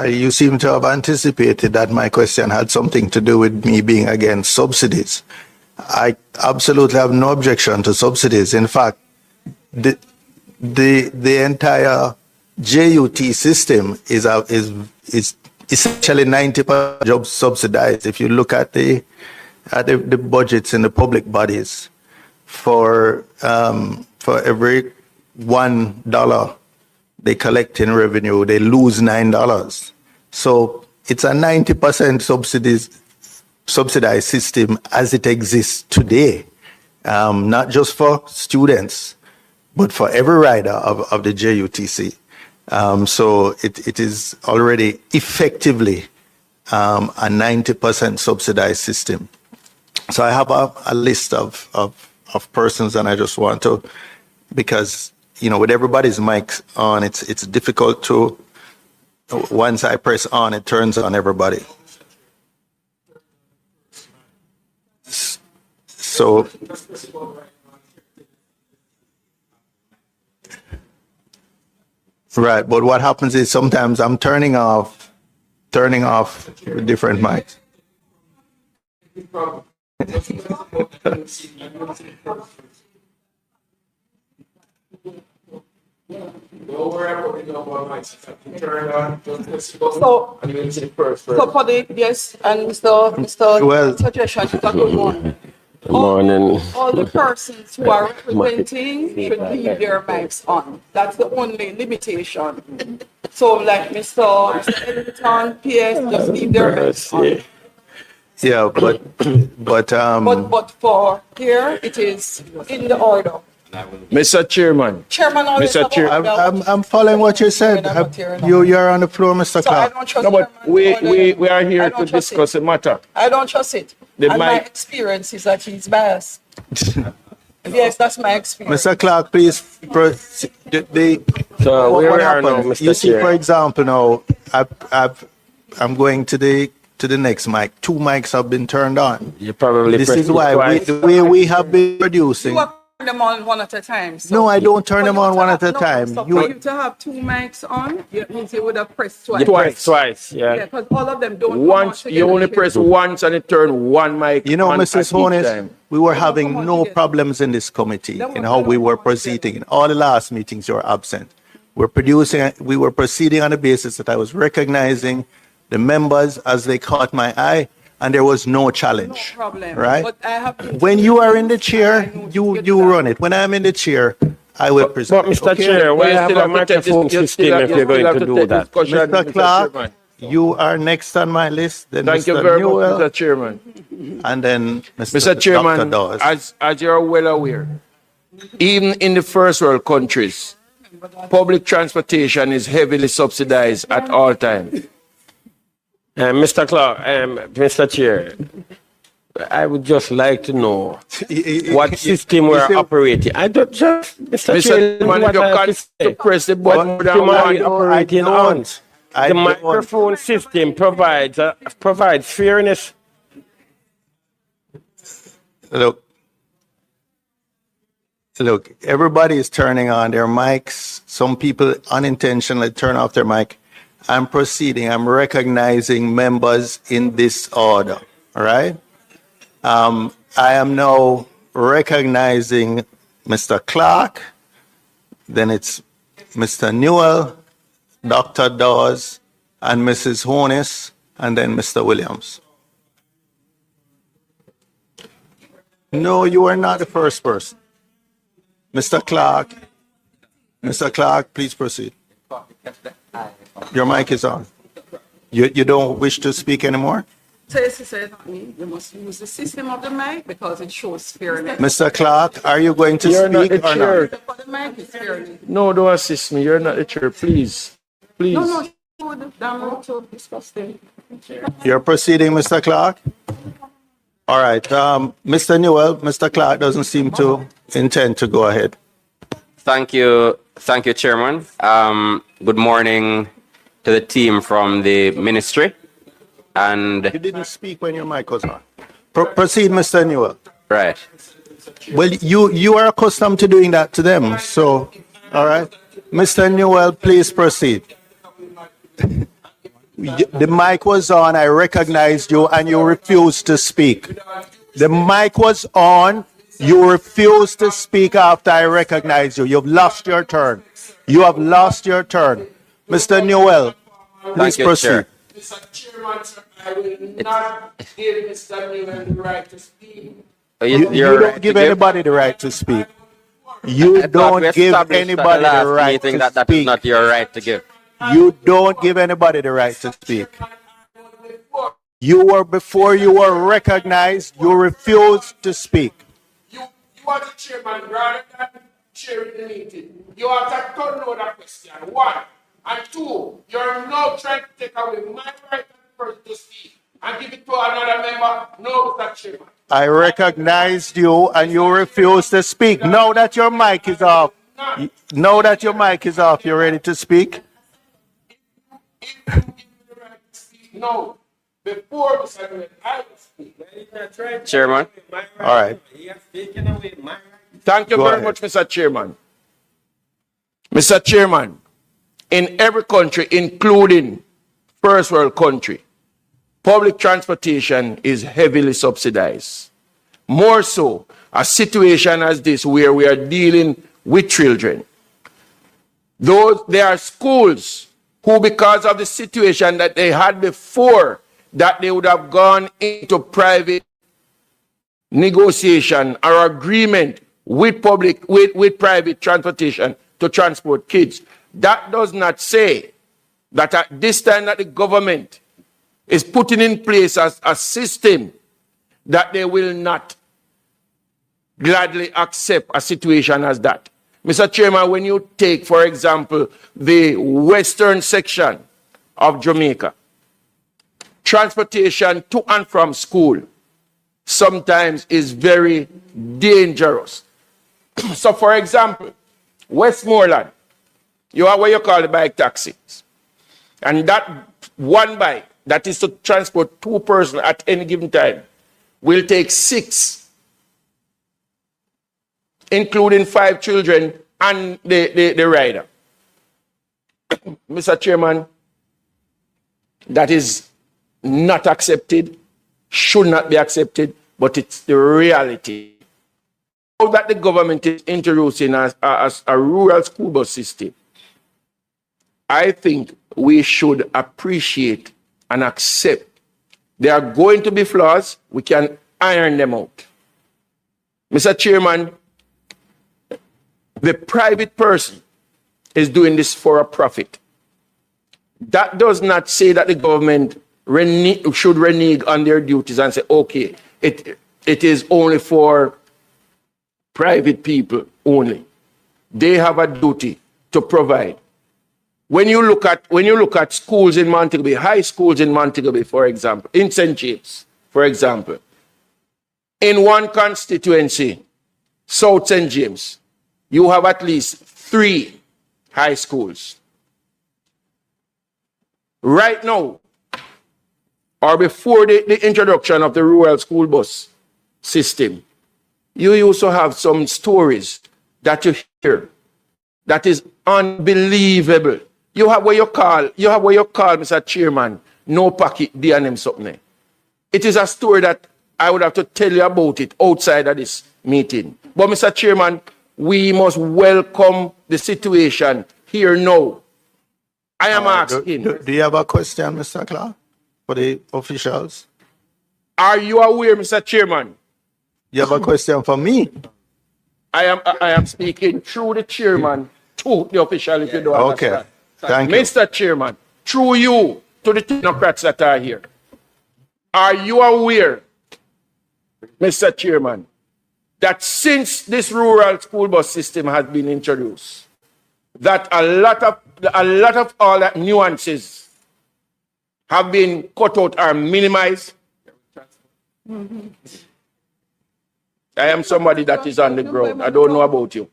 you seem to have anticipated that my question had something to do with me being against subsidies. I absolutely have no objection to subsidies. In fact, the entire JUT system is essentially 90% job subsidized. If you look at the budgets in the public bodies, for every $1 they collect in revenue, they lose $9. So it's a 90% subsidized system as it exists today, not just for students, but for every rider of the JUTC. So it is already effectively a 90% subsidized system. So I have a list of persons, and I just want to, because with everybody's mics on, it's difficult to, once I press on, it turns on everybody. So right, but what happens is sometimes I'm turning off different mics. So for the yes, and Mr. suggestion, good morning. Good morning. All the persons who are representing should leave their mics on. That's the only limitation. So like Mr. Ellington, PS, just leave their mics on. Yeah, but for here, it is in the order. Mr. Chairman. Chairman, Mr. Chair, I'm following what you said. You're on the floor, Mr. So I Clark. don't trust No, but Chairman. we are here to discuss the matter. I don't trust it. And my experience is that he's biased. Yes, that's my experience. Mr. Clark, please. So what where are now, happened? Mr. You see, Chair? for example, now I'm going to the next mic. 2 mics have been turned on. You probably This pressed is it why twice. the way we have been producing. You turn them on one at a time. So No, I don't turn them on one at a time. So for you to have 2 mics on, it means you would have pressed twice. Twice, Yeah, yeah. because all of them don't come Once, on you only together. press once and it turn one mic on Mrs. at each Honest, time. we were having no problems in this committee in how we were proceeding. In all the last meetings, you were absent. We were proceeding on the basis that I was recognizing the members as they caught my eye, and there was no challenge. No problem. Right? But I have to When you are in the chair, you run it. When I'm in the chair, I will present. But Mr. Chair, we have a microphone system if you're going to do that. Mr. Clark, you are next on my list. Then Thank you Mr. very Newell, much, Mr. Chairman. and then Mr. Dr. Chairman, Dawes. as you're well aware, even in the first world countries, public transportation is heavily subsidized at all times. Mr. Clark, Mr. Chair, I would just like to know what system we're operating. I don't just, Mr. Chairman, Chairman, you can't press the button more than one. Operating on. The microphone system provides fairness. Look, everybody is turning on their mics. Some people unintentionally turn off their mic. I'm proceeding. I'm recognizing members in this order. All right. I am now recognizing Mr. Clark. Then it's Mr. Newell, Dr. Dawes, and Mrs. Honest, and then Mr. Williams. No, you are not the first person. Mr. Clark, please proceed. Your mic is on. You don't wish to speak anymore? You must use the system of the mic because it shows fairness. Mr. Clark, are you going to You're not speak the or chair. not? For the mic is fairness. No, don't assist me. You're not the chair. Please. Please. No, she would down to discuss them. You're proceeding, Mr. Clark? All right. Mr. Newell, Mr. Clark doesn't seem to intend to go ahead. Thank you, Chairman. Good morning to the team from the ministry. And You didn't speak when your mic was on. Proceed, Mr. Newell. right, Well, you are accustomed to doing that to them. So, all right. Mr. Newell, please proceed. The mic was on, I recognized you, and you refused to speak. The mic was on, you refused to speak after I recognized you. You've lost your turn. You have lost your turn. Mr. Newell, please Thank you, proceed. Chair. Mr. Chairman, sir, I will not give Mr. Newell the right to speak. You You're right don't give to anybody the right to speak. You I thought we don't give established at anybody the the last right meeting to that that is speak. not your right to give. You don't give anybody the right to speak. You were, before you were recognized, you refused to speak. You are the chairman rather than chairing the meeting. You have to turn over that question. One. And two, you're now trying to take away my right to speak and give it to another member. No, Mr. Chairman. I recognized you and you refused to speak. Now that your mic is off, now that your mic is off, you're ready to speak? If you give me the right to speak, no. Before Mr. Newell, I will speak. Chairman. All right. Thank you Go very ahead. much, Mr. Chairman. Mr. Chairman, in every country, including first world country, public transportation is heavily subsidized. More so, a situation as this where we are dealing with children. There are schools who, because of the situation that they had before, that they would have gone into private negotiation or agreement with private transportation to transport kids. That does not say that at this time that the government is putting in place a system that they will not gladly accept a situation as that. Mr. Chairman, when you take, for example, the western section of Jamaica, transportation to and from school sometimes is very dangerous. So, for example, Westmoreland, you have what you call the bike taxis. And that one bike that is to transport two persons at any given time will take 6, including 5 children and the rider. Mr. Chairman, that is not accepted, should not be accepted, but it's the reality. All that the government is introducing as a rural school bus system, I think we should appreciate and accept. There are going to be flaws, we can iron them out. Mr. Chairman, the private person is doing this for a profit. That does not say that the government should renege on their duties and say, okay, it is only for private people only. They have a duty to provide. When you look at schools in Montego Bay, high schools in Montego Bay, for example, in St. James, for example, in one constituency, South St. James, you have at least 3 high schools. Right now, or before the introduction of the rural school bus system, you used to have some stories that you hear that is unbelievable. You have what you call, Mr. Chairman, no pocket D&M something. It is a story that I would have to tell you about it outside of this meeting. But Mr. Chairman, we must welcome the situation here now. I am asking. Do you have a question, Mr. Clark, for the officials? Are you aware, Mr. Chairman? You have a question for me? I am speaking through the chairman to the official, if you don't Okay. understand. Thank you. Mr. Chairman, through you to the technocrats that are here. Are you aware, Mr. Chairman, that since this rural school bus system has been introduced, that a lot of all that nuances have been cut out or minimized? I am somebody that is on the ground. I don't know about you.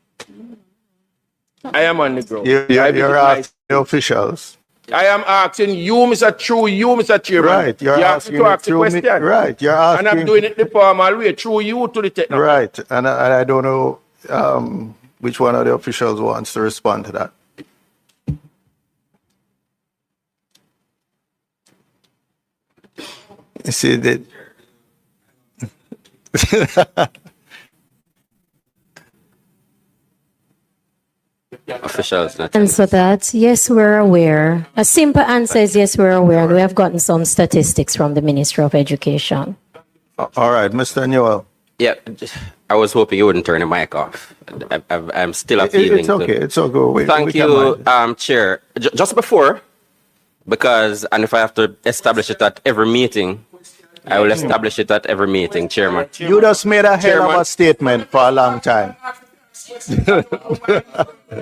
I am on the ground. You're asking the officials. I am asking you, Mr. Chairman. Right, you're you asking have to ask the through me. question. Right, you're asking. And I'm doing it the formal way, through you to the technical. Right, and I don't know which one of the officials wants to respond to that. See that. Officials, not Answer that. Yes, we're aware. A simple answer is yes, we're aware. We have gotten some statistics from the Ministry of Education. All right, Mr. Newell. Yeah, I was hoping you wouldn't turn the mic off. I'm still appealing. It's okay. It's okay. We Thank can you, mind. Chair. Just before, because, and if I have to establish it at every meeting, I will establish it at every meeting, Chairman. You just made a hell of Chairman. a statement for a long time.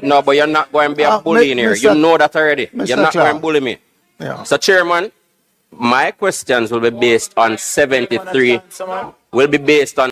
No, but you're not going to be a bully in here. Mr. You know that already. Mr. You're not Clark. going to bully me. Yeah. So, Chairman, my questions will be based on 73. Will be based on